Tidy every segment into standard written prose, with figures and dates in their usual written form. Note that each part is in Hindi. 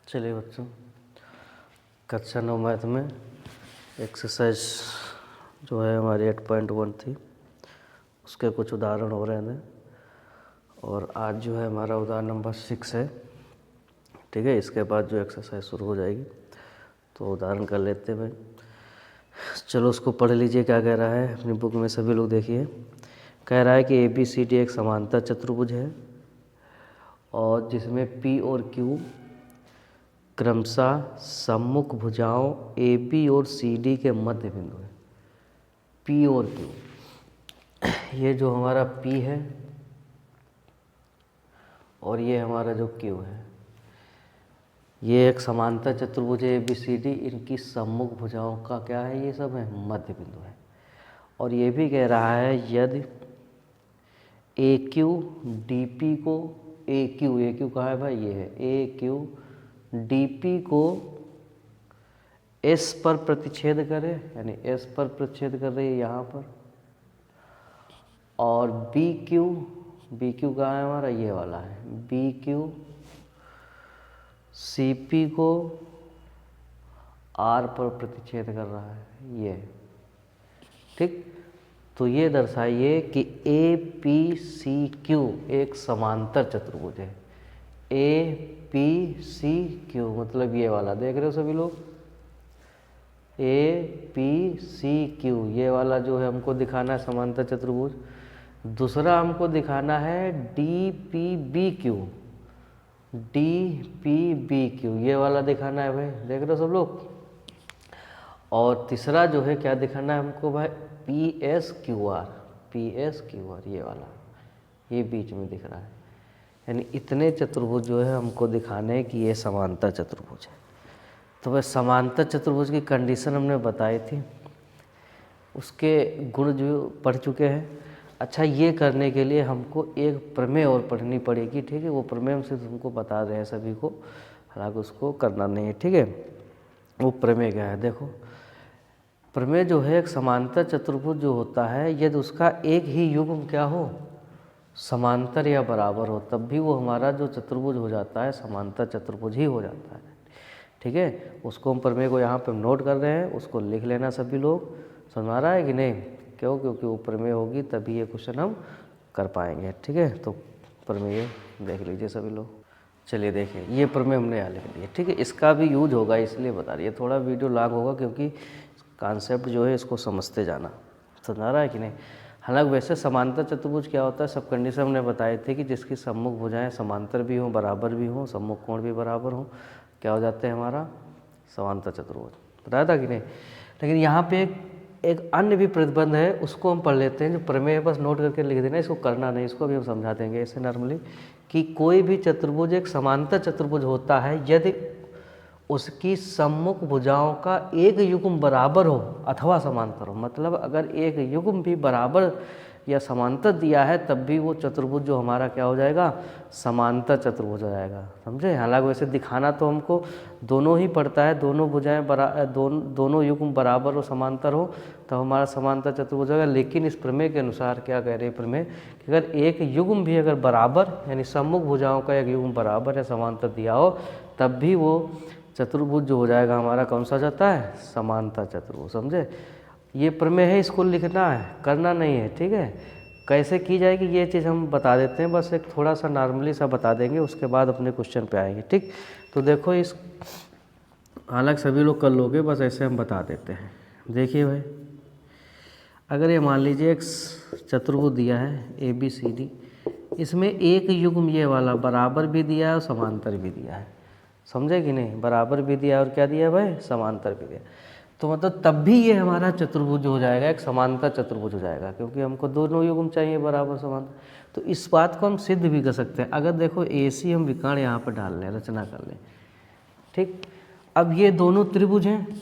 चलिए बच्चों, कक्षा 9 मैथ में एक्सरसाइज जो है हमारी 8.1 थी, उसके कुछ उदाहरण हो रहे थे और आज जो है हमारा उदाहरण नंबर 6 है। ठीक है, इसके बाद जो एक्सरसाइज शुरू हो जाएगी तो उदाहरण कर लेते हैं भाई। चलो उसको पढ़ लीजिए, क्या कह रहा है अपनी बुक में सभी लोग देखिए। कह रहा है कि ABCD एक समांतर चतुर्भुज है और जिसमें P और Q क्रमशः सम्मुख भुजाओं AB और CD के मध्य बिंदु है। P और Q, ये जो हमारा P है और ये हमारा जो Q है, ये एक समांतर चतुर्भुज है ABCD। इनकी सम्मुख भुजाओं का क्या है, ये सब है मध्य बिंदु है। और ये भी कह रहा है यदि AQ DP को AQ कहाँ है भाई, ये है AQ DP को S पर प्रतिच्छेद करे, यानी S पर प्रतिच्छेद कर रही है यहाँ पर, और BQ कहाँ है हमारा, ये वाला है BQ CP को R पर प्रतिच्छेद कर रहा है, ये। ठीक, तो ये दर्शाइए कि APCQ एक समांतर चतुर्भुज है। APCQ मतलब ये वाला, देख रहे हो सभी लोग, APCQ ये वाला जो है हमको दिखाना है समांतर चतुर्भुज। दूसरा हमको दिखाना है DPBQ ये वाला दिखाना है भाई, देख रहे हो सब लोग। और तीसरा जो है क्या दिखाना है हमको भाई, PSQR ये वाला, ये बीच में दिख रहा है। यानी इतने चतुर्भुज जो है हमको दिखाने हैं कि ये समांतर चतुर्भुज है। तो वह समांतर चतुर्भुज की कंडीशन हमने बताई थी, उसके गुण जो पढ़ चुके हैं। अच्छा, ये करने के लिए हमको एक प्रमेय और पढ़नी पड़ेगी। ठीक है, वो प्रमेय हम सिर्फ तुमको बता रहे हैं सभी को, हालांकि उसको करना नहीं है। ठीक है, वो प्रमेय क्या है देखो। प्रमेय जो है, एक समांतर चतुर्भुज जो होता है, यदि उसका एक ही युग्म क्या हो, समांतर या बराबर हो, तब भी वो हमारा जो चतुर्भुज हो जाता है समांतर चतुर्भुज ही हो जाता है। ठीक है, उसको हम प्रमेय को यहाँ पे नोट कर रहे हैं, उसको लिख लेना सभी लोग। समझ आ रहा है कि नहीं? क्यों? क्योंकि वो प्रमेय होगी तभी ये क्वेश्चन हम कर पाएंगे। ठीक है, तो प्रमेय देख लीजिए सभी लोग। चलिए देखिए, ये प्रमेय हमने यहाँ लिख दिया। ठीक है, इसका भी यूज होगा इसलिए बता रही है, थोड़ा वीडियो लॉन्ग होगा क्योंकि कॉन्सेप्ट जो है इसको समझते जाना। समझ आ रहा है कि नहीं? हालांकि वैसे समांतर चतुर्भुज क्या होता है, सब कंडीशन हमने बताए थे कि जिसकी सम्मुख भुजाएं समांतर भी हों, बराबर भी हों, सम्मुख कोण भी बराबर हों, क्या हो जाते हैं हमारा समांतर चतुर्भुज। बताया था कि नहीं? लेकिन यहाँ पे एक अन्य भी प्रतिबंध है, उसको हम पढ़ लेते हैं। जो प्रमेय बस नोट करके लिख देना, इसको करना नहीं, इसको भी हम समझा देंगे ऐसे नॉर्मली, कि कोई भी चतुर्भुज एक समांतर चतुर्भुज होता है यदि उसकी सम्मुख भुजाओं का एक युग्म बराबर हो अथवा समांतर हो। मतलब अगर एक युग्म भी बराबर या समांतर दिया है तब भी वो चतुर्भुज जो हमारा क्या हो जाएगा, समांतर चतुर्भुज हो जाएगा। समझे? हालांकि वैसे दिखाना तो हमको दोनों ही पड़ता है, दोनों भुजाएं दोनों युग्म बराबर हो, समांतर हो, तो हमारा समांतर चतुर्भुज होगा। लेकिन इस प्रमेय के अनुसार क्या कह रहे हैं प्रमेय, कि अगर एक युग्म भी अगर बराबर, यानी सम्मुख भुजाओं का एक युग्म बराबर या समांतर दिया हो, तब भी वो चतुर्भुज जो हो जाएगा हमारा कौन सा जाता है, समांतर चतुर्भुज। समझे? ये प्रमेय है, इसको लिखना है, करना नहीं है। ठीक है, कैसे की जाएगी ये चीज़ हम बता देते हैं, बस एक थोड़ा सा नॉर्मली सा बता देंगे, उसके बाद अपने क्वेश्चन पे आएंगे। ठीक, तो देखो इस, हालांकि सभी लोग कर लोगे, बस ऐसे हम बता देते हैं। देखिए भाई, अगर ये मान लीजिए एक चतुर्भुज दिया है ABCD, इसमें एक युग्म ये वाला बराबर भी दिया है और समांतर भी दिया है। समझे कि नहीं? बराबर भी दिया और क्या दिया है भाई, समांतर भी दिया। तो मतलब तब भी ये हमारा चतुर्भुज हो जाएगा, एक समांतर चतुर्भुज हो जाएगा, क्योंकि हमको दोनों युग्म चाहिए बराबर समांतर। तो इस बात को हम सिद्ध भी कर सकते हैं। अगर देखो AC हम विकर्ण यहाँ पर डाल लें, रचना कर लें। ठीक, अब ये दोनों त्रिभुज हैं।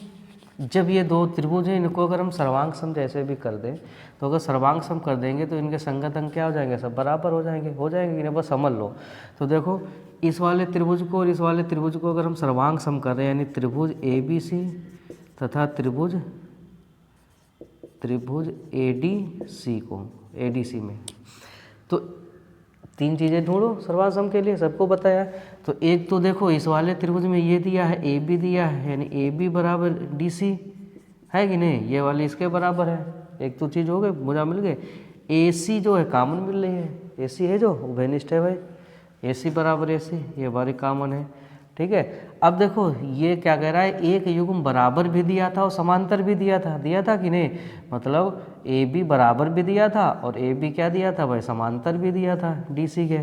जब ये दो त्रिभुज हैं, इनको अगर हम सर्वांग सम जैसे भी कर दें, तो अगर सर्वांग सम कर देंगे तो इनके संगत अंग क्या हो जाएंगे, सब बराबर हो जाएंगे कि नहीं, बस समझ लो। तो देखो, इस वाले त्रिभुज को और इस वाले त्रिभुज को अगर हम सर्वांग सम कर रहे हैं, यानी त्रिभुज ABC तथा त्रिभुज ADC को, ADC में, तो तीन चीज़ें ढूंढो सर्वांग सम के लिए, सबको बताया है। तो एक तो देखो इस वाले त्रिभुज में ये दिया है, ए बी दिया है, यानी ए बी बराबर डी सी है कि नहीं, ये वाली इसके बराबर है। एक तो चीज़ हो गई, भुजा मिल गई। ए सी जो है कॉमन मिल रही है, ए सी है जो उभयनिष्ठ है भाई, ए सी बराबर ए सी, ये हमारी कॉमन है। ठीक है, अब देखो ये क्या कह रहा है, एक युग्म बराबर भी दिया था और समांतर भी दिया था कि नहीं, मतलब ए बी बराबर भी दिया था और ए बी क्या दिया था भाई, समांतर भी दिया था डी सी के,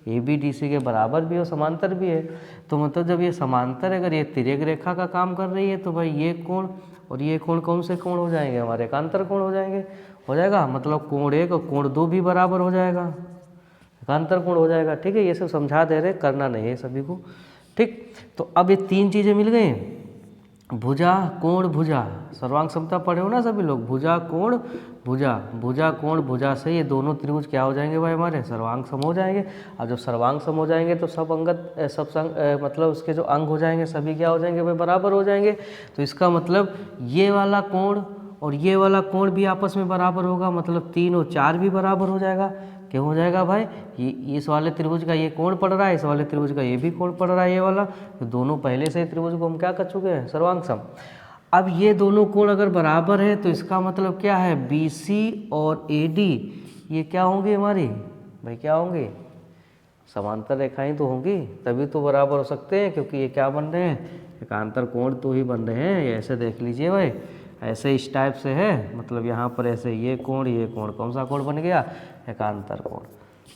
ए बी डी सी के बराबर भी और समांतर भी है। तो मतलब जब ये समांतर है, अगर ये तिर्यक रेखा का काम कर रही है तो भाई ये कोण और ये कोण कौन से कोण हो जाएंगे, हमारे एकांतर कोण हो जाएगा, मतलब कोण 1 और कोण 2 भी बराबर हो जाएगा, एकांतर कोण हो जाएगा। ठीक है, ये सब समझा दे रहे, करना नहीं है सभी को। ठीक, तो अब ये तीन चीज़ें मिल गई, भुजा कोण भुजा, सर्वांग समता पढ़े हो ना सभी लोग, भुजा कोण भुजा, भुजा कोण भुजा से ये दोनों त्रिभुज क्या हो जाएंगे भाई, हमारे सर्वांग सम हो जाएंगे। और जब सर्वांग सम हो जाएंगे तो सब अंगत मतलब उसके जो अंग हो जाएंगे सभी क्या हो जाएंगे भाई, बराबर हो जाएंगे। तो इसका मतलब ये वाला कोण और ये वाला कोण भी आपस में बराबर होगा, मतलब 3 और 4 भी बराबर हो जाएगा। क्यों हो जाएगा भाई, ये इस वाले त्रिभुज का ये कोण पड़ रहा है, इस वाले त्रिभुज का ये भी कोण पड़ रहा है, ये वाला, तो दोनों पहले से त्रिभुज को हम क्या कर चुके हैं, सर्वांग सम। अब ये दोनों कोण अगर बराबर है तो इसका मतलब क्या है, बी सी और ए डी ये क्या होंगे हमारी भाई, क्या होंगे, समांतर रेखाएं तो होंगी, तभी तो बराबर हो सकते हैं, क्योंकि ये क्या बन रहे हैं, एकांतर कोण तो ही बन रहे हैं। ये ऐसे देख लीजिए भाई, ऐसे इस टाइप से है, मतलब यहाँ पर ऐसे ये कोण कौन सा कोण बन गया, एकांतर कोण,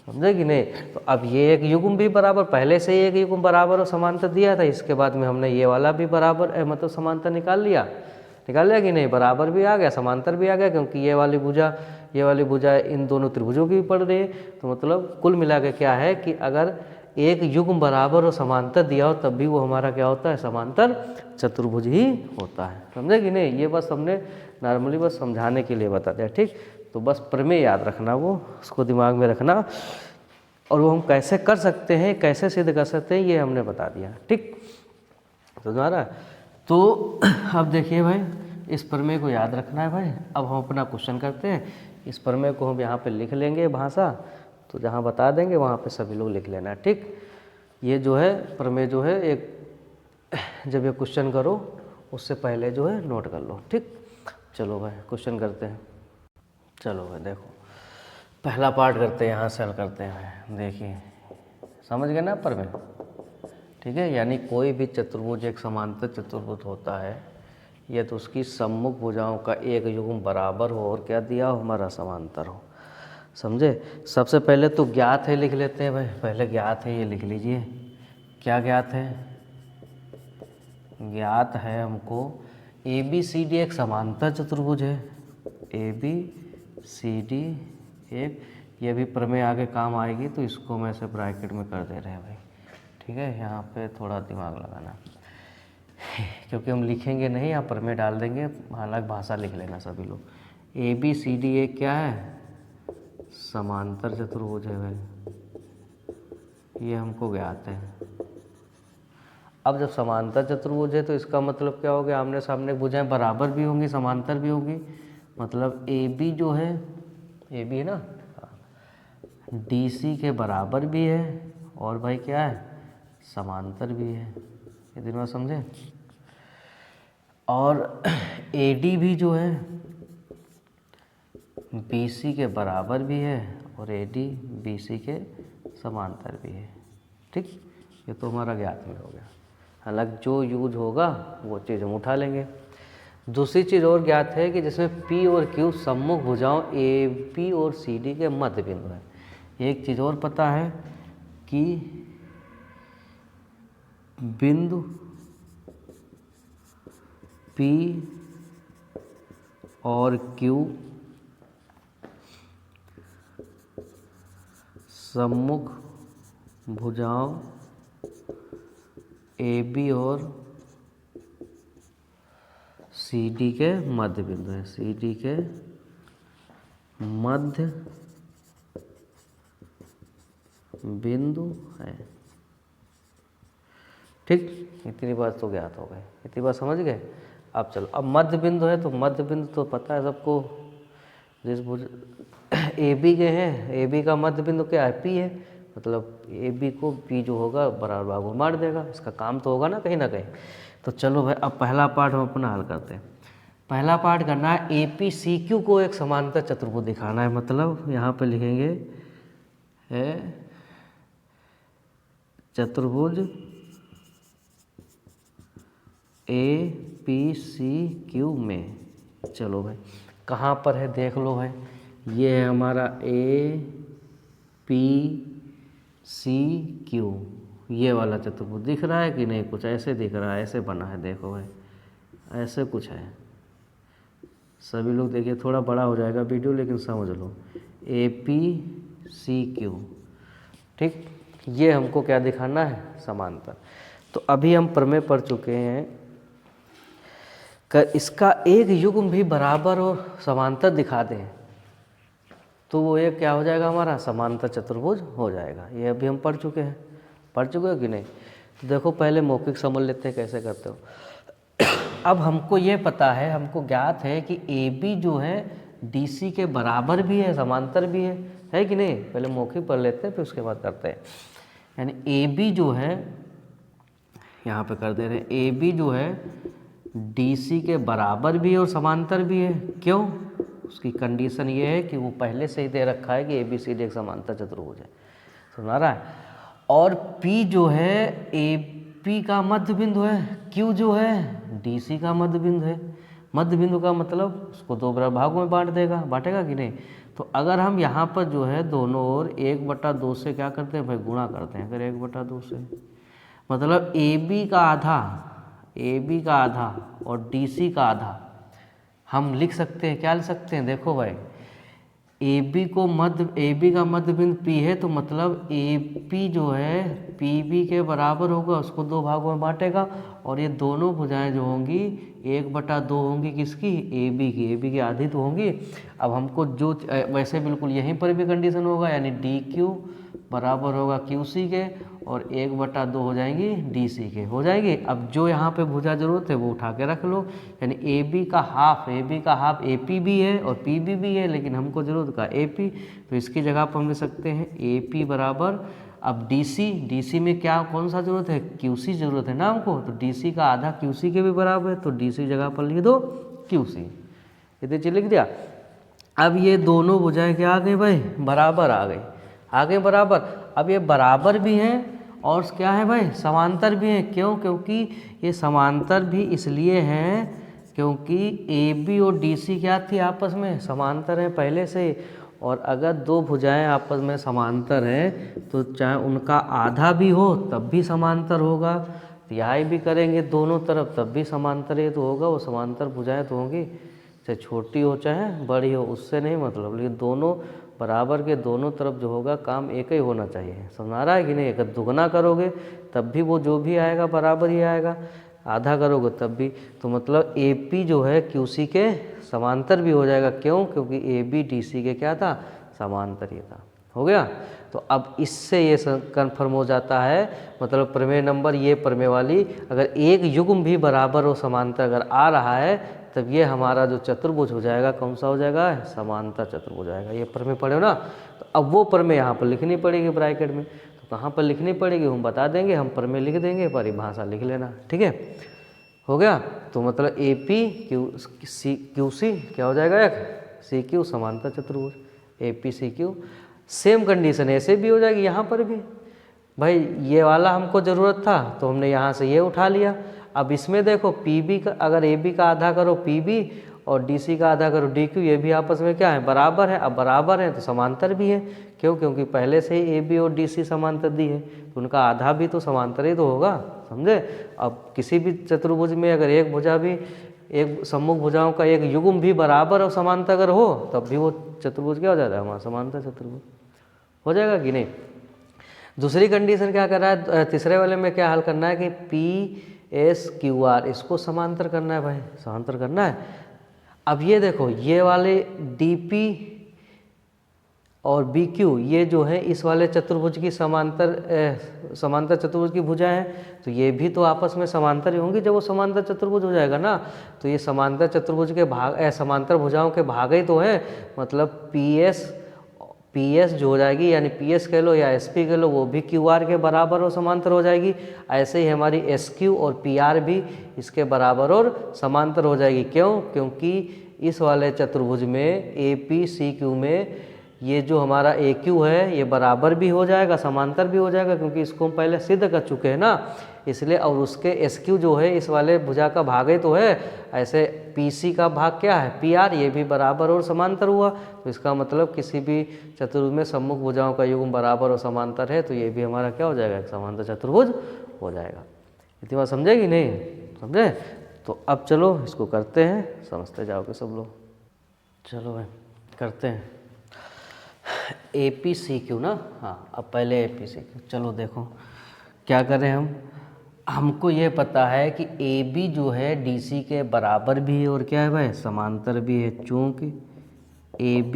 समझे कि नहीं। तो अब ये एक युग्म भी बराबर, पहले से ही एक युग्म बराबर और समांतर दिया था, इसके बाद में हमने ये वाला भी बराबर मतलब समांतर निकाल लिया कि नहीं, बराबर भी आ गया, समांतर भी आ गया, क्योंकि ये वाली भुजा इन दोनों त्रिभुजों की भी पड़ रही है। तो मतलब कुल मिला के क्या है कि अगर एक युग्म बराबर और समांतर दिया हो तब भी वो हमारा क्या होता है, समांतर चतुर्भुज ही होता है, समझे कि नहीं। ये बस हमने नॉर्मली बस समझाने के लिए बता दिया। ठीक, तो बस प्रमेय याद रखना, वो उसको दिमाग में रखना, और वो हम कैसे कर सकते हैं, कैसे सिद्ध कर सकते हैं, ये हमने बता दिया। ठीक, तो तुम्हारा तो अब देखिए भाई, इस प्रमेय को याद रखना है भाई। अब हम अपना क्वेश्चन करते हैं, इस प्रमेय को हम यहाँ पे लिख लेंगे भाषा, तो जहाँ बता देंगे वहाँ पे सभी लोग लिख लेना। ठीक, ये जो है प्रमेय जो है, एक जब ये क्वेश्चन करो उससे पहले जो है नोट कर लो। ठीक, चलो भाई क्वेश्चन करते हैं। चलो भाई देखो, पहला पार्ट करते हैं, यहाँ से हल करते हैं। देखिए समझ गए ना प्रमेय, ठीक है, यानी कोई भी चतुर्भुज एक समांतर चतुर्भुज होता है, यह तो उसकी सम्मुख भुजाओं का एक युग्म बराबर हो और क्या दिया हो, हमारा समांतर हो, समझे। सबसे पहले तो ज्ञात है लिख लेते हैं भाई, पहले ज्ञात है ये लिख लीजिए। क्या ज्ञात है, ज्ञात है हमको ए बी सी डी एक समांतर चतुर्भुज है, ए बी सी डी एक, ये भी प्रमेय आगे काम आएगी, तो इसको मैं ऐसे ब्रैकेट में कर दे रहे हैं भाई। ठीक है, यहाँ पे थोड़ा दिमाग लगाना, क्योंकि हम लिखेंगे नहीं, यहाँ प्रमेय डाल देंगे, हालांकि भाषा लिख लेना सभी लोग। ए बी सी डी एक क्या है, समांतर चतुर्भुज है भाई, ये हमको ज्ञात है। अब जब समांतर चतुर्भुज है तो इसका मतलब क्या हो गया, आमने सामने भुजाएं बराबर भी होंगी, समांतर भी होंगी, मतलब ए बी जो है, ए बी है ना, डी सी के बराबर भी है और भाई क्या है, समांतर भी है, ये दिन में समझे। और ए डी भी जो है बी सी के बराबर भी है और ए डी बी सी के समांतर भी है। ठीक, ये तो हमारा ज्ञात में हो गया, हालांकि जो यूज होगा वो चीज़ हम उठा लेंगे। दूसरी चीज़ और ज्ञात है कि जिसमें पी और क्यू सम्मुख भुजाओं ए पी और सी डी के मध्य बिंदु है। एक चीज़ और पता है कि बिंदु पी और क्यू सम्मुख भुजाओं ए बी और सी डी के मध्य बिंदु है, सी डी के मध्य बिंदु है। ठीक, इतनी बात तो ज्ञात हो गई, इतनी बात समझ गए। अब चलो, अब मध्य बिंदु है तो मध्य बिंदु तो पता है सबको, जिस भुज ए बी के हैं, ए बी का मध्य बिंदु क्या है, पी है, मतलब ए बी को बी जो होगा बराबर भागों में बांट देगा। इसका काम तो होगा ना कहीं ना कहीं। तो चलो भाई अब पहला पार्ट हम अपना हल करते हैं। पहला पार्ट करना है ए पी सी क्यू को एक समांतर चतुर्भुज दिखाना है। मतलब यहाँ पे लिखेंगे है चतुर्भुज ए पी सी क्यू में। चलो भाई कहाँ पर है देख लो भाई, ये है हमारा ए पी सी क्यू, ये वाला चतुर्भुज दिख रहा है कि नहीं? कुछ ऐसे दिख रहा है, ऐसे बना है, देखो भाई ऐसे कुछ है। सभी लोग देखिए, थोड़ा बड़ा हो जाएगा वीडियो लेकिन समझ लो, ए पी सी क्यू, ठीक। ये हमको क्या दिखाना है? समांतर। तो अभी हम प्रमेय पढ़ चुके हैं कि इसका एक युग्म भी बराबर और समांतर दिखा दें तो वो एक क्या हो जाएगा? हमारा समांतर चतुर्भुज हो जाएगा। ये अभी हम पढ़ चुके हैं, पढ़ चुके हो कि नहीं? तो देखो पहले मौखिक समझ लेते हैं कैसे करते हो। अब हमको ये पता है, हमको ज्ञात है कि ए बी जो है डी सी के बराबर भी है, समांतर भी है कि नहीं? पहले मौखिक पढ़ लेते हैं फिर उसके बाद करते हैं। यानी ए बी जो है, यहाँ पे कर दे रहे हैं, ए बी जो है डी सी के बराबर भी है और समांतर भी है। क्यों? उसकी कंडीशन ये है कि वो पहले से ही दे रखा है कि ए बी सी डी एक समांतर चतुर्भुज है। सुना रहा है? और P जो है ए पी का मध्य बिंदु है, Q जो है डी सी का मध्य बिंदु है। मध्य बिंदु का मतलब उसको दो बराबर भागों में बांट देगा, बांटेगा कि नहीं? तो अगर हम यहाँ पर जो है दोनों ओर 1/2 से क्या करते हैं भाई? गुणा करते हैं। अगर 1/2 से मतलब ए बी का आधा और डी सी का आधा हम लिख सकते हैं। क्या लिख सकते हैं? देखो भाई, ए बी का मध्य बिंदु P है, तो मतलब ए पी जो है पी बी के बराबर होगा, उसको दो भागों में बांटेगा और ये दोनों भुजाएं जो होंगी 1/2 होंगी किसकी? ए बी की आधी तो होंगी। अब हमको जो वैसे बिल्कुल यहीं पर भी कंडीशन होगा, यानी डी क्यू बराबर होगा क्यू सी के और 1/2 हो जाएंगी डी सी के, हो जाएगी। अब जो यहाँ पे भुजा जरूरत है वो उठा के रख लो, यानी ए बी का हाफ ए पी भी है और पी बी भी है, लेकिन हमको जरूरत का ए पी, तो इसकी जगह पर हम लिख सकते हैं ए पी बराबर, अब डी सी में क्या कौन सा जरूरत है? क्यू सी जरूरत है ना हमको, तो डी सी का आधा क्यू सी के भी बराबर है, तो डी सी जगह पर लिख दो क्यू सी, इतने चीज लिख दिया। अब ये दोनों भुजाएं क्या आ गई भाई? बराबर आ गए बराबर। अब ये बराबर भी हैं और क्या है भाई? समांतर भी हैं। क्यों? क्योंकि ये समांतर भी इसलिए हैं क्योंकि ए बी और डी सी क्या थी? आपस में समांतर हैं पहले से। और अगर दो भुजाएं आपस में समांतर हैं तो चाहे उनका आधा भी हो तब भी समांतर होगा, तिहाई भी करेंगे दोनों तरफ तब भी समांतर ही तो होगा। वो समांतर भुजाएं तो होंगी, चाहे छोटी हो चाहे बड़ी हो, उससे नहीं मतलब, लेकिन दोनों बराबर के दोनों तरफ जो होगा काम एक ही होना चाहिए। समझ आ रहा है कि नहीं? अगर दुगना करोगे तब भी वो जो भी आएगा बराबर ही आएगा, आधा करोगे तब भी। तो मतलब ए पी जो है क्यू सी के समांतर भी हो जाएगा। क्यों? क्योंकि ए बी डी सी के क्या था? समांतर ही था। हो गया? तो अब इससे ये कन्फर्म हो जाता है, मतलब प्रमेय नंबर ये प्रमेय वाली, अगर एक युग्म भी बराबर और समांतर अगर आ रहा है तब ये हमारा जो चतुर्भुज हो जाएगा कौन सा हो जाएगा? समांतर चतुर्भुज हो जाएगा। ये प्रमेय पढ़े हो ना? तो अब वो प्रमेय यहाँ पर लिखनी पड़ेगी ब्रैकेट में। तो कहाँ पर लिखनी पड़ेगी हम बता देंगे, हम प्रमेय लिख देंगे, परिभाषा लिख लेना, ठीक है? हो गया? तो मतलब ए पी क्यू सी क्या हो जाएगा? एक सी क्यू समांतर चतुर्भुज, A P C Q. Same condition ऐसे भी हो जाएगी यहाँ पर भी। भाई ये वाला हमको ज़रूरत था तो हमने यहाँ से ये उठा लिया। अब इसमें देखो पी बी का, अगर ए बी का आधा करो पी बी और डी सी का आधा करो डी क्यू, ये भी आपस में क्या है? बराबर है। अब बराबर है तो समांतर भी है। क्यों? क्योंकि पहले से ही ए बी और डी सी समांतर दी है, तो उनका आधा भी तो समांतर ही तो होगा, समझे? अब किसी भी चतुर्भुज में अगर एक भुजा भी, एक सम्मुख भुजाओं का एक युग्म भी बराबर और समांतर अगर हो तब भी वो चतुर्भुज क्या हो जाता है? हमारा समांतर चतुर्भुज हो जाएगा कि नहीं? दूसरी कंडीशन क्या कर रहा है? तीसरे वाले में क्या हल करना है कि पी एस क्यू आर, इसको समांतर करना है भाई, समांतर करना है। अब ये देखो, ये वाले डी पी और बी क्यू, ये जो है इस वाले चतुर्भुज की समांतर चतुर्भुज की भुजाएं हैं, तो ये भी तो आपस में समांतर ही होंगी जब वो समांतर चतुर्भुज हो जाएगा ना। तो ये समांतर चतुर्भुज के भाग, समांतर भुजाओं के भाग ही तो हैं। मतलब PS जो हो जाएगी यानी PS कह लो या SP कह लो, वो भी QR के बराबर और समांतर हो जाएगी। ऐसे ही हमारी SQ और PR भी इसके बराबर और समांतर हो जाएगी। क्यों? क्योंकि इस वाले चतुर्भुज में APCQ में ये जो हमारा AQ है ये बराबर भी हो जाएगा, समांतर भी हो जाएगा, क्योंकि इसको हम पहले सिद्ध कर चुके हैं ना, इसलिए। और उसके SQ जो है इस वाले भुजा का भाग ही तो है, ऐसे PC का भाग क्या है PR, ये भी बराबर और समांतर हुआ। तो इसका मतलब किसी भी चतुर्भुज में सम्मुख भुजाओं का युग्म बराबर और समांतर है, तो ये भी हमारा क्या हो जाएगा, एक समांतर चतुर्भुज हो जाएगा। इतनी बात समझेगी नहीं? समझे? तो अब चलो इसको करते हैं, समझते जाओगे सब लोग। चलो भाई करते हैं APCQ ना। हाँ, अब पहले APCQ। चलो देखो क्या करें हम। हमको ये पता है कि AB जो है DC के बराबर भी है और क्या है भाई, समांतर भी है। चूँकि AB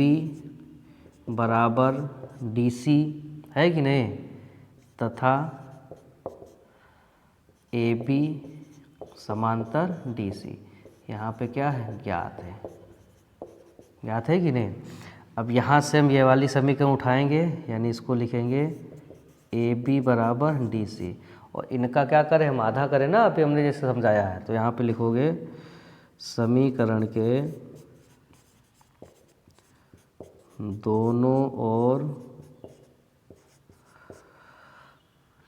बराबर DC है कि नहीं, तथा AB समांतर DC, यहाँ पे क्या है, ज्ञात है। ज्ञात है कि नहीं? अब यहाँ से हम ये वाली समीकरण उठाएंगे, यानी इसको लिखेंगे AB बराबर DC, और इनका क्या करें हम, आधा करें ना, अभी हमने जैसे समझाया है। तो यहाँ पे लिखोगे समीकरण के दोनों ओर,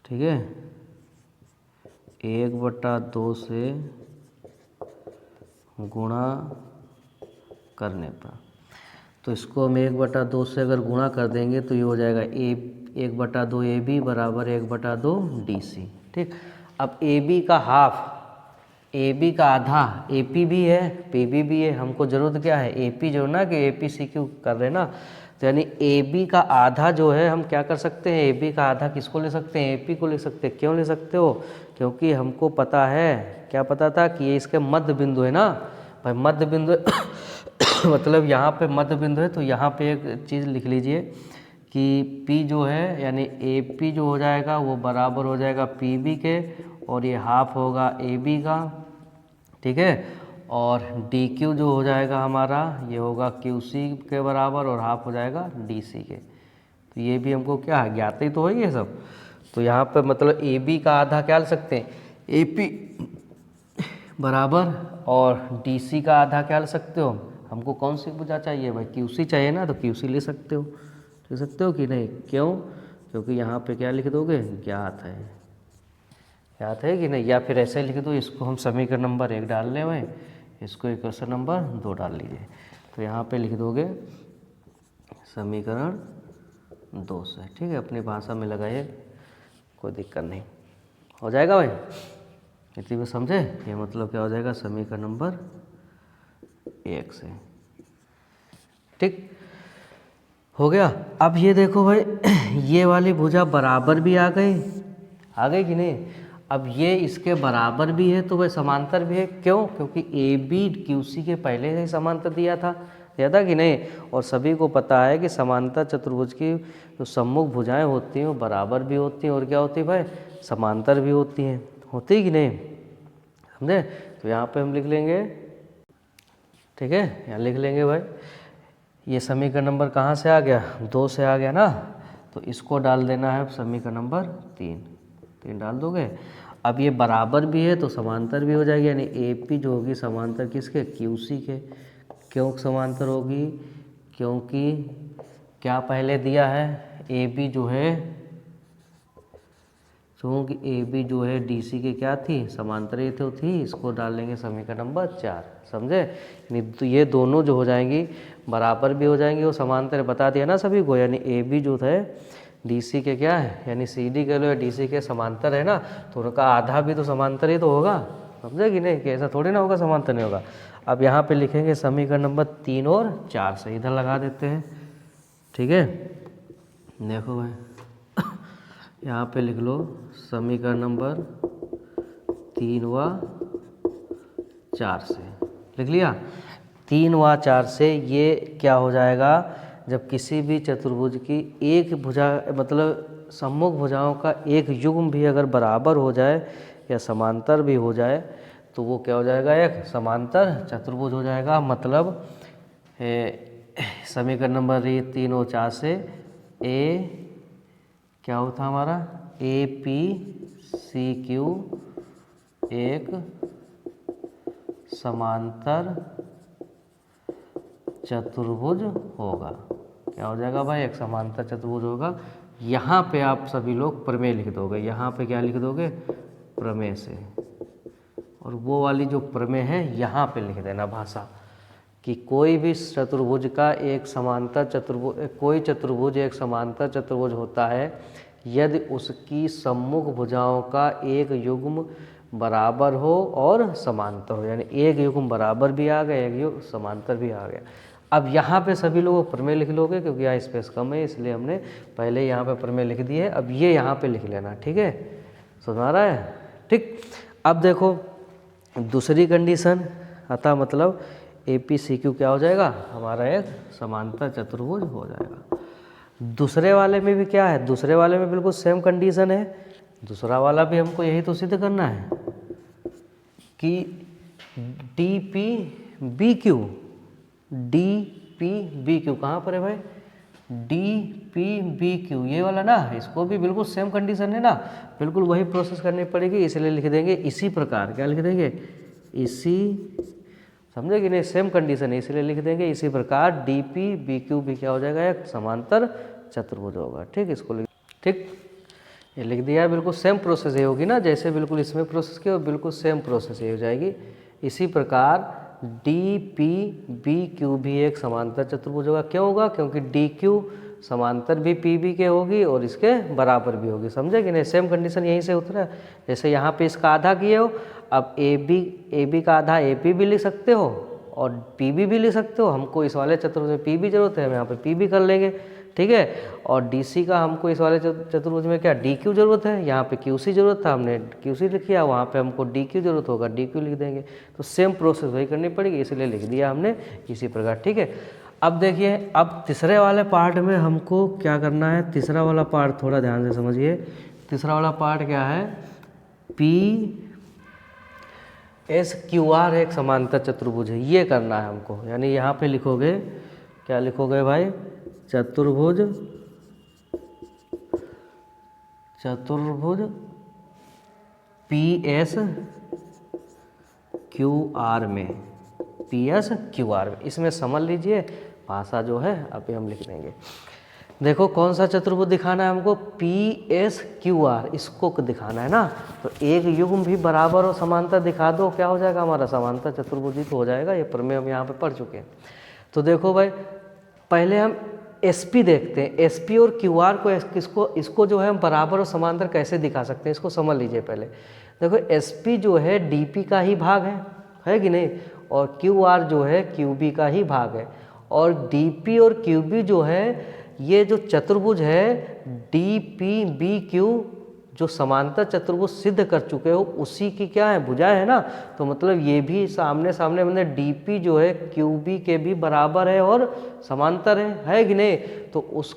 ठीक है, 1/2 से गुणा करने पर। तो इसको हम 1/2 से अगर गुणा कर देंगे तो ये हो जाएगा 1/2 AB बराबर 1/2 DC। ठीक, अब AB का हाफ, AB का आधा AP भी है, PB भी है। हमको ज़रूरत क्या है, AP जोड़ना कि APCQ कर रहे ना। तो यानी AB का आधा जो है, हम क्या कर सकते हैं, AB का आधा किसको ले सकते हैं, AP को ले सकते हैं। क्यों ले सकते हो? क्योंकि हमको पता है, क्या पता था, कि ये इसके मध्य बिंदु है ना भाई, मध्य बिंदु मतलब यहाँ पे मध्य बिंदु है। तो यहाँ पे एक चीज़ लिख लीजिए कि P जो है यानी AP जो हो जाएगा वो बराबर हो जाएगा PB के, और ये हाफ होगा AB का, ठीक है। और DQ जो हो जाएगा हमारा, ये होगा QC के बराबर, और हाफ हो जाएगा DC के। तो ये भी हमको क्या है, ज्ञात ही तो है ये सब। तो यहाँ पे मतलब AB का आधा क्या ले सकते हैं, AP बराबर, और DC का आधा क्या ले सकते हो, हमको कौन सी भुजा चाहिए भाई, QC चाहिए ना, तो QC ले सकते हो। ले सकते हो कि नहीं? क्यों? क्योंकि यहाँ पे क्या लिख दोगे, ज्ञात है। ज्ञात है कि नहीं? या फिर ऐसे लिख दो, इसको हम समीकरण नंबर 1 डाल लें भाई, इसको इक्वेशन नंबर 2 डाल लीजिए। तो यहाँ पे लिख दोगे समीकरण 2 से, ठीक है, अपनी भाषा में लगाइए, कोई दिक्कत नहीं, हो जाएगा भाई। इतनी भी समझे? ये मतलब क्या हो जाएगा, समीकरण नंबर 1 से। ठीक हो गया। अब ये देखो भाई, ये वाली भुजा बराबर भी आ गई कि नहीं? अब ये इसके बराबर भी है तो वह समांतर भी है। क्यों? क्योंकि AB QC के पहले से ही समांतर दिया था कि नहीं? और सभी को पता है कि समांतर चतुर्भुज की जो सम्मुख भुजाएं होती हैं वो बराबर भी होती हैं, और क्या होती है भाई, समांतर भी होती हैं। होती कि नहीं? समझे? तो यहाँ पे हम लिख लेंगे, ठीक है, यहाँ लिख लेंगे भाई, ये समीकरण नंबर कहाँ से आ गया, 2 से आ गया ना। तो इसको डाल देना है समीकरण नंबर 3 डाल दोगे। अब ये बराबर भी है तो समांतर भी हो जाएगी, यानी AP जो होगी समांतर किसके, QC के। क्यों समांतर होगी? क्योंकि क्या पहले दिया है, AB जो है, क्योंकि AB जो है DC के क्या थी, समांतर ही तो थी। इसको डाल लेंगे समीकरण नंबर 4। समझे? तो ये दोनों जो हो जाएंगी बराबर भी हो जाएंगी और समांतर, बता दिया ना सभी को। यानी AB जो है DC के क्या है, यानी CD कह लो या DC के समांतर है ना, तो उनका आधा भी तो समांतर ही तो होगा। समझे कि नहीं? कि ऐसा थोड़ी ना होगा समांतर नहीं होगा। अब यहाँ पे लिखेंगे समीकरण नंबर 3 और 4 से इधर लगा देते हैं, ठीक है। देखो भाई, यहाँ पे लिख लो समीकरण नंबर 3 व 4 से, लिख लिया। 3 व 4 से ये क्या हो जाएगा, जब किसी भी चतुर्भुज की एक भुजा, मतलब सम्मुख भुजाओं का एक युग्म भी अगर बराबर हो जाए या समांतर भी हो जाए, तो वो क्या हो जाएगा, एक समांतर चतुर्भुज हो जाएगा। मतलब समीकरण नंबर 3 और 4 से ए क्या होता हमारा ए पी सी क्यू एक समांतर चतुर्भुज होगा। क्या हो जाएगा भाई? एक समांतर चतुर्भुज होगा। यहाँ पे आप सभी लोग प्रमेय लिख दोगे। यहाँ पे क्या लिख दोगे? प्रमेय से। और वो वाली जो प्रमेय है यहाँ पे लिख देना भाषा कि कोई भी चतुर्भुज का एक समांतर चतुर्भुज, कोई चतुर्भुज एक समांतर चतुर्भुज होता है यदि उसकी सम्मुख भुजाओं का एक युग्म बराबर हो और समांतर हो। यानी एक युग्म बराबर भी आ गया, एक युग्म समांतर भी आ गया। अब यहाँ पे सभी लोग प्रमेय लिख लोगे क्योंकि यहाँ स्पेस कम है, इसलिए हमने पहले यहाँ पे प्रमेय लिख दिए है। अब ये यहाँ पे लिख लेना, ठीक है? समझ आ रहा है? ठीक। अब देखो दूसरी कंडीशन, अतः मतलब APCQ क्या हो जाएगा? हमारा एक समांतर चतुर्भुज हो जाएगा। दूसरे वाले में भी क्या है? दूसरे वाले में बिल्कुल सेम कंडीशन है। दूसरा वाला भी हमको यही तो सिद्ध करना है कि DPBQ, DPBQ कहाँ पर है भाई? DPBQ ये वाला ना, इसको भी बिल्कुल सेम कंडीशन है ना, बिल्कुल वही प्रोसेस करनी पड़ेगी। इसलिए लिख देंगे इसी प्रकार। क्या लिख देंगे? इसी, समझे कि नहीं? सेम कंडीशन है इसलिए लिख देंगे इसी प्रकार DPBQ भी क्या हो जाएगा? एक समांतर चतुर्भुज होगा। ठीक, इसको लिख, ठीक, ये लिख दिया है। बिल्कुल सेम प्रोसेस ये होगी ना, जैसे बिल्कुल इसमें प्रोसेस किया बिल्कुल सेम प्रोसेस ये हो जाएगी। इसी प्रकार DPBQ भी एक समांतर चतुर्भुज होगा। क्यों होगा? क्योंकि DQ समांतर भी PB के होगी और इसके बराबर भी होगी। समझे कि नहीं? सेम कंडीशन यहीं से उतरा। जैसे यहाँ पे इसका आधा किए हो, अब AB का आधा AP भी लिख सकते हो और PB भी लिख सकते हो। हमको इस वाले चतुर्भुज में PB जरूरत है, हम यहाँ पे PB कर लेंगे, ठीक है? और DC का हमको इस वाले चतुर्भुज में क्या DQ जरूरत है, यहाँ पे QC जरूरत था, हमने QC लिख किया, वहाँ पे हमको DQ जरूरत होगा, DQ लिख देंगे। तो सेम प्रोसेस वही करनी पड़ेगी, इसलिए लिख दिया हमने इसी प्रकार, ठीक है? अब देखिए, अब तीसरे वाले पार्ट में हमको क्या करना है? तीसरा वाला पार्ट थोड़ा ध्यान से समझिए। तीसरा वाला पार्ट क्या है? PSQR एक समांतर चतुर्भुज है, ये करना है हमको। यानी यहाँ पे लिखोगे, क्या लिखोगे भाई? चतुर्भुज PSQR में, PSQR में, इसमें समझ लीजिए भाषा जो है अभी हम लिख देंगे। देखो कौन सा चतुर्भुज दिखाना है हमको? PSQR, इसको दिखाना है ना। तो एक युग्म भी बराबर और समांतर दिखा दो, क्या हो जाएगा? हमारा समांतर चतुर्भुज ही तो हो जाएगा। ये प्रमेय हम यहाँ पे पढ़ चुके हैं। तो देखो भाई, पहले हम SP देखते हैं। SP और QR को इसको जो है हम बराबर और समांतर कैसे दिखा सकते हैं, इसको समझ लीजिए पहले। देखो SP जो है DP का ही भाग है कि नहीं? और QR जो है QB का ही भाग है। और DP और QB जो है, ये जो चतुर्भुज है DPBQ जो समांतर चतुर्भुज सिद्ध कर चुके हो, उसी की क्या है? भुजा है ना। तो मतलब ये भी सामने सामने, मतलब DP जो है QB के भी बराबर है और समांतर है कि नहीं? तो उस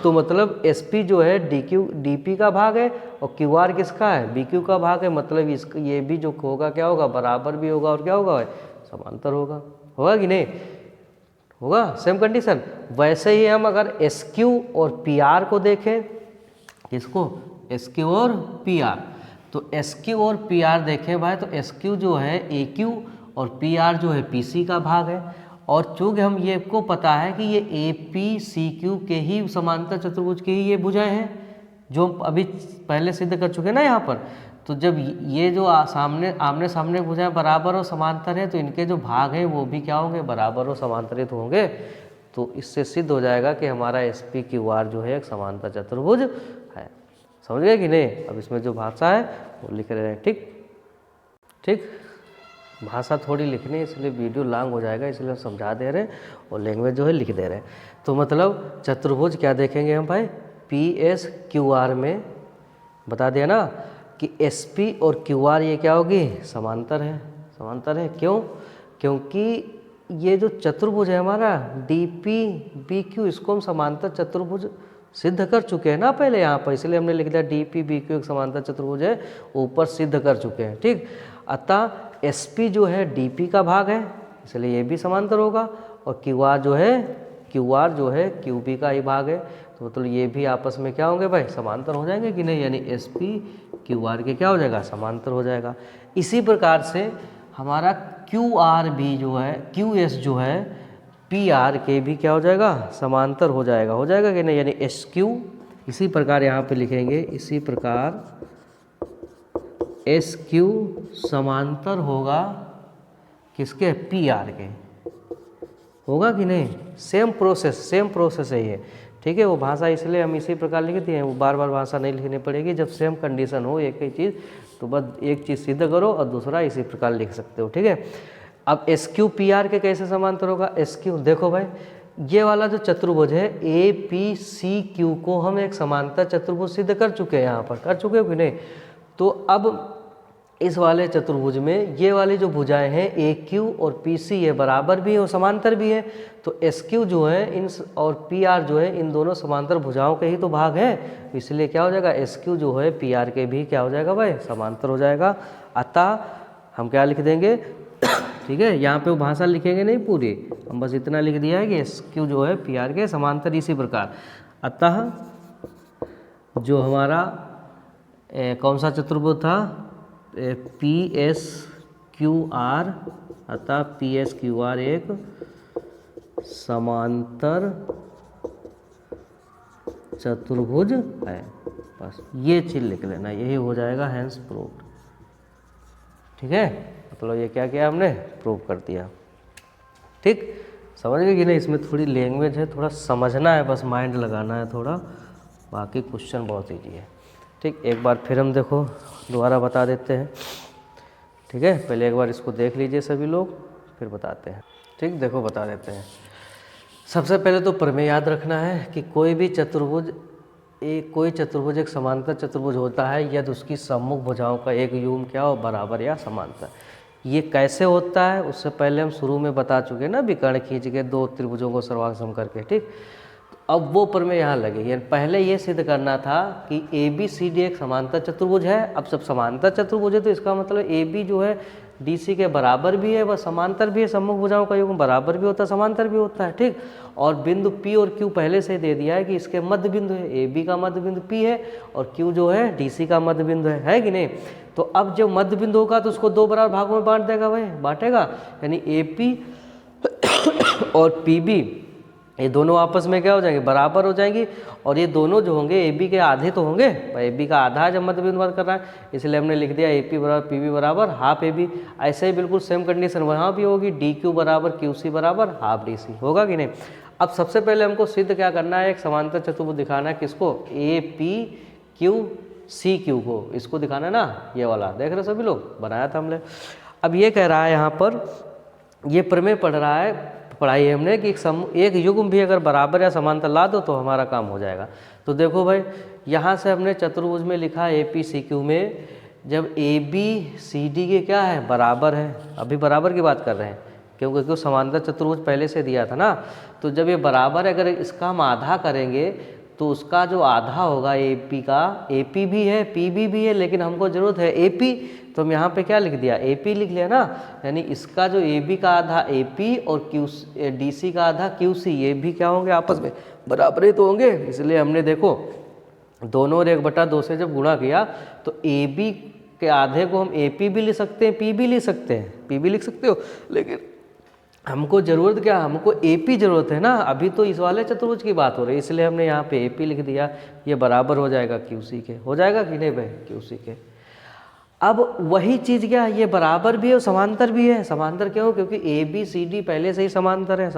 तो मतलब SP जो है DP का भाग है और QR किसका है? BQ का भाग है। मतलब इसका ये भी जो होगा क्या होगा? बराबर भी होगा और क्या होगा? समांतर होगा कि नहीं? होगा। Same condition. वैसे ही हम अगर SQ और PR को देखें, किसको? SQ और PR। तो SQ और PR देखें भाई, तो SQ जो है AQ और PR जो है PC का भाग है। और चूँकि हम ये को पता है कि ये APCQ के ही समांतर चतुर्भुज की ही ये भुजाएं हैं जो अभी पहले सिद्ध कर चुके हैं ना यहाँ पर। तो जब ये जो आमने सामने भुजाएं बराबर और समांतर है, तो इनके जो भाग हैं वो भी क्या होंगे? बराबर और समांतरित होंगे। तो इससे सिद्ध हो जाएगा कि हमारा SPQR जो है एक समांतर चतुर्भुज है। समझ गए कि नहीं? अब इसमें जो भाषा है वो लिख रहे हैं, ठीक। भाषा थोड़ी लिखनी है, इसलिए वीडियो लॉन्ग हो जाएगा, इसलिए हम समझा दे रहे हैं और लैंग्वेज जो है लिख दे रहे हैं। तो मतलब चतुर्भुज क्या देखेंगे हम भाई? PSQR में बता दिया ना कि SP और QR ये क्या होगी? समांतर है। क्यों? क्योंकि ये जो चतुर्भुज है हमारा DPBQ, इसको हम समांतर चतुर्भुज सिद्ध कर चुके हैं ना पहले यहाँ पर, इसलिए हमने लिख दिया DPBQ एक समांतर चतुर्भुज है, ऊपर सिद्ध कर चुके हैं, ठीक। अतः SP जो है DP का भाग है, इसलिए ये भी समांतर होगा। और QR जो है QP का ही भाग है, तो मतलब ये भी आपस में क्या होंगे भाई, समांतर हो जाएंगे कि नहीं, यानी SP QR के क्या हो जाएगा, समांतर हो जाएगा। इसी प्रकार से हमारा QRB जो है, QS जो है PR के भी क्या हो जाएगा, समांतर हो जाएगा कि नहीं, यानी SQ। इसी प्रकार यहाँ पे लिखेंगे, इसी प्रकार SQ समांतर होगा किसके, PR के, होगा कि नहीं। सेम प्रोसेस है ये, ठीक है। वो भाषा इसलिए हम इसी प्रकार लिखते हैं, वो बार बार भाषा नहीं लिखनी पड़ेगी। जब सेम कंडीशन हो एक ही चीज़, तो बस एक चीज़ सिद्ध करो और दूसरा इसी प्रकार लिख सकते हो, ठीक है। अब SQ PR के कैसे समांतर होगा, SQ देखो भाई, ये वाला जो चतुर्भुज है APCQ को हम एक समांतर चतुर्भुज सिद्ध कर चुके हैं, यहाँ पर कर चुके हो कि नहीं। तो अब इस वाले चतुर्भुज में ये वाली जो भुजाएं हैं AQ और PC ये बराबर भी है और समांतर भी है, तो SQ जो है इन और PR जो है इन दोनों समांतर भुजाओं के ही तो भाग हैं, इसलिए क्या हो जाएगा, SQ जो है PR के भी क्या हो जाएगा भाई, समांतर हो जाएगा। अतः हम क्या लिख देंगे ठीक है, यहाँ पे वो भाषा लिखेंगे नहीं पूरी, हम बस इतना लिख दिया है कि SQ जो है PR के समांतर। इसी प्रकार अतः जो हमारा कौन सा चतुर्भुज था, PSQR, अतः PSQR एक समांतर चतुर्भुज है। बस ये चीज लिख लेना, यही हो जाएगा हैंस प्रूव्ड, ठीक है। मतलब ये क्या किया हमने, प्रूव कर दिया, ठीक। समझ गए कि नहीं। इसमें थोड़ी लैंग्वेज है, थोड़ा समझना है, बस माइंड लगाना है थोड़ा, बाकी क्वेश्चन बहुत ईजी है, ठीक। एक बार फिर हम देखो दोबारा बता देते हैं, ठीक है। पहले एक बार इसको देख लीजिए सभी लोग, फिर बताते हैं, ठीक। देखो बता देते हैं। सबसे पहले तो प्रमेय याद रखना है कि कोई चतुर्भुज एक समांतर चतुर्भुज होता है यदि उसकी सम्मुख भुजाओं का एक युग्म क्या हो, बराबर या समांतर। ये कैसे होता है उससे पहले हम शुरू में बता चुके ना, विकर्ण खींच के दो त्रिभुजों को सर्वांग सम करके, ठीक। अब वो प्रमेय यहाँ लगेगी। पहले ये सिद्ध करना था कि ABCD एक समांतर चतुर्भुज है। अब सब समांतर चतुर्भुज है तो इसका मतलब AB जो है DC के बराबर भी है, वह समांतर भी है, सम्मुख भुजाओं का युग्म बराबर भी होता है, समांतर भी होता है, ठीक। और बिंदु P और Q पहले से दे दिया है कि इसके मध्य बिंदु है, AB का मध्य बिंदु P है और Q जो है DC का मध्य बिंदु है कि नहीं। तो अब जब मध्य बिंदु होगा तो उसको दो बराबर भागों में बांट देगा भाई, बांटेगा, यानी AP और PB ये दोनों आपस में क्या हो जाएंगे, बराबर हो जाएंगी। और ये दोनों जो होंगे AB के आधे तो होंगे, AB का आधा जब मध्य बिंदु बात कर रहा है, इसलिए हमने लिख दिया AP बराबर PB बराबर हाफ AB। ऐसे ही बिल्कुल सेम कंडीशन वहाँ भी होगी, DQ बराबर QC बराबर हाफ DC, होगा कि नहीं। अब सबसे पहले हमको सिद्ध क्या करना है, एक समांतर चतुर्भुज दिखाना है, किसको, APQCQ को, इसको दिखाना है ना, ये वाला देख रहे सभी लोग, बनाया था हमने। अब ये कह रहा है यहाँ पर, ये प्रमेय पढ़ाई है हमने कि एक युग्म भी अगर बराबर या समांतर ला दो तो हमारा काम हो जाएगा। तो देखो भाई, यहाँ से हमने चतुर्भुज में लिखा APCQ में, जब ABCD के क्या है, बराबर है, अभी बराबर की बात कर रहे हैं क्योंकि समांतर चतुर्भुज पहले से दिया था ना। तो जब ये बराबर है, अगर इसका हम आधा करेंगे तो उसका जो आधा होगा AP का, AP भी है PB भी है, लेकिन हमको जरूरत है AP, तो हम यहाँ पे क्या लिख दिया, AP लिख लिया ना। यानी इसका जो AB का आधा AP और DC का आधा QC, ये भी क्या होंगे, आपस में बराबर ही तो होंगे। इसलिए हमने देखो दोनों और 1/2 से जब गुणा किया तो AB के आधे को हम AP भी लिख सकते हैं, P भी लिख सकते हैं, P भी लिख सकते हो, लेकिन हमको ज़रूरत क्या, हमको AP ज़रूरत है ना। अभी तो इस वाले चतुर्भुज की बात हो रही है, इसलिए हमने यहाँ पे AP लिख दिया। ये बराबर हो जाएगा QC के, हो जाएगा कि नहीं भाई, QC के। अब वही चीज़ क्या है, ये बराबर भी है और समांतर भी है। समांतर क्यों, क्योंकि ABCD पहले से ही समांतर है,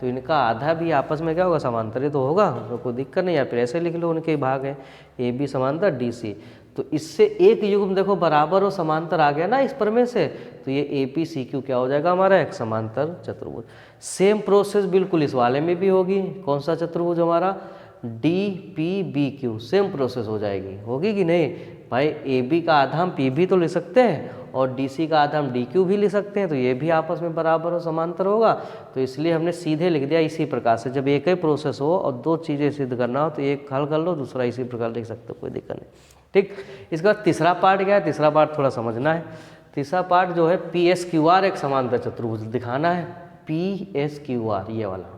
तो इनका आधा भी आपस में क्या होगा, समांतर ही तो होगा, तो कोई दिक्कत नहीं है। फिर ऐसे लिख लो, उनके भाग है AB समांतर DC, तो इससे एक युग्म देखो बराबर और समांतर आ गया ना इस प्रमेय से, तो ये APCQ क्या हो जाएगा हमारा, एक समांतर चतुर्भुज। सेम प्रोसेस बिल्कुल इस वाले में भी होगी। कौन सा चतुर्भुज हमारा, DPBQ, सेम प्रोसेस हो जाएगी, होगी कि नहीं भाई। AB का आधा हम PB तो ले सकते हैं और DC का आधा हम DQ भी ले सकते हैं, तो ये भी आपस में बराबर और समांतर होगा। तो इसलिए हमने सीधे लिख दिया इसी प्रकार से। जब एक ही प्रोसेस हो और दो चीज़ें सिद्ध करना हो तो एक हल कर लो, दूसरा इसी प्रकार लिख सकते हो, कोई दिक्कत नहीं, ठीक। इसके बाद तीसरा पार्ट क्या है, तीसरा पार्ट थोड़ा समझना है। तीसरा पार्ट जो है PSQR एक समांतर चतुर्भुज दिखाना है, PSQR ये वाला,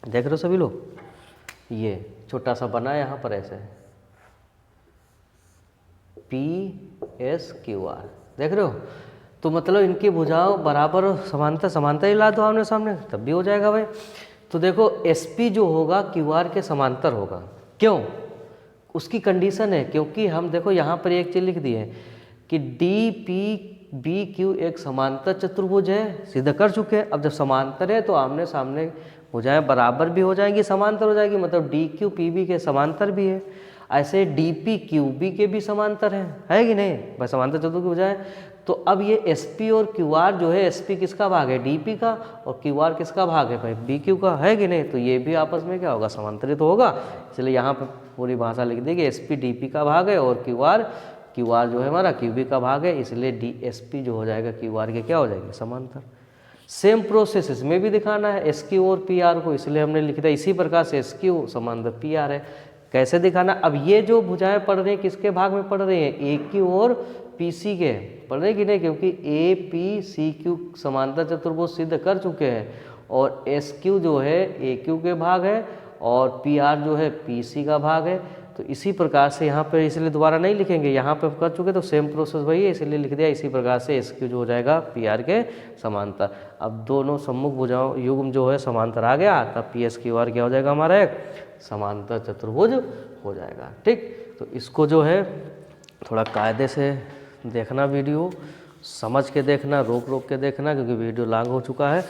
देख रहे हो सभी लोग, ये छोटा सा बना है यहाँ पर ऐसे PSQR, देख रहे हो। तो मतलब इनकी भुजाओं बराबर समांतर समांतर ही ला दो आमने सामने, तब भी हो जाएगा भाई। तो देखो SP जो होगा QR के समांतर होगा, क्यों? उसकी कंडीशन है, क्योंकि हम देखो यहाँ पर एक चीज़ लिख दी है कि DPBQ एक समांतर चतुर्भुज है, सिद्ध कर चुके हैं। अब जब समांतर है तो आमने सामने भुजाएं बराबर भी हो जाएंगी, समांतर हो जाएगी, मतलब DQPB के समांतर भी है। ऐसे DPQB के भी समांतर है कि नहीं भाई, समांतर चतुर्भुज की भुजाएं। तो अब ये SP और QR जो है, SP किसका भाग है? DP का, और QR किसका भाग है भाई? BQ का, है कि नहीं? तो ये भी आपस में क्या होगा? समांतरित होगा। इसलिए यहाँ पर पूरी भाषा लिख दी कि SP DP का भाग है और QR जो है हमारा QB का भाग है, इसलिए DSP जो हो जाएगा QR के क्या हो जाएगी? समांतर। सेम प्रोसेस इसमें भी दिखाना है SQ और PR को, इसलिए हमने लिख दिया इसी प्रकार से SQ समांतर PR है। कैसे दिखाना? अब ये जो भुजाएं पढ़ रही हैं किसके भाग में पढ़ रही हैं? AQ और PC के पढ़ रहे कि नहीं? क्योंकि APCQ समांतर चतुर्भुज सिद्ध कर चुके हैं, और SQ जो है AQ के भाग है और PR जो है PC का भाग है। तो इसी प्रकार से यहाँ पर, इसलिए दोबारा नहीं लिखेंगे, यहाँ पर कर चुके तो सेम प्रोसेस वही है, इसलिए लिख दिया इसी प्रकार से SQ जो हो जाएगा PR के समांतर। अब दोनों सम्मुख भुजाओं युग्म जो है समांतर आ गया, तब PSQR क्या हो जाएगा हमारा? एक समांतर चतुर्भुज हो जाएगा। ठीक, तो इसको जो है थोड़ा कायदे से देखना, वीडियो समझ के देखना, रोक रोक के देखना, क्योंकि वीडियो लॉन्ग हो चुका है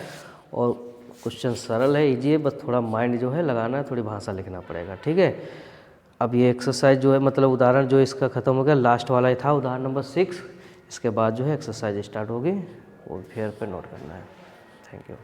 और क्वेश्चन सरल है, इजी है, बस थोड़ा माइंड जो है लगाना है, थोड़ी भाषा लिखना पड़ेगा। ठीक है, अब ये एक्सरसाइज जो है, मतलब उदाहरण जो इसका ख़त्म हो गया, लास्ट वाला ही था उदाहरण नंबर 6। इसके बाद जो है एक्सरसाइज स्टार्ट होगी, वो फेयर पे नोट करना है। Thank you.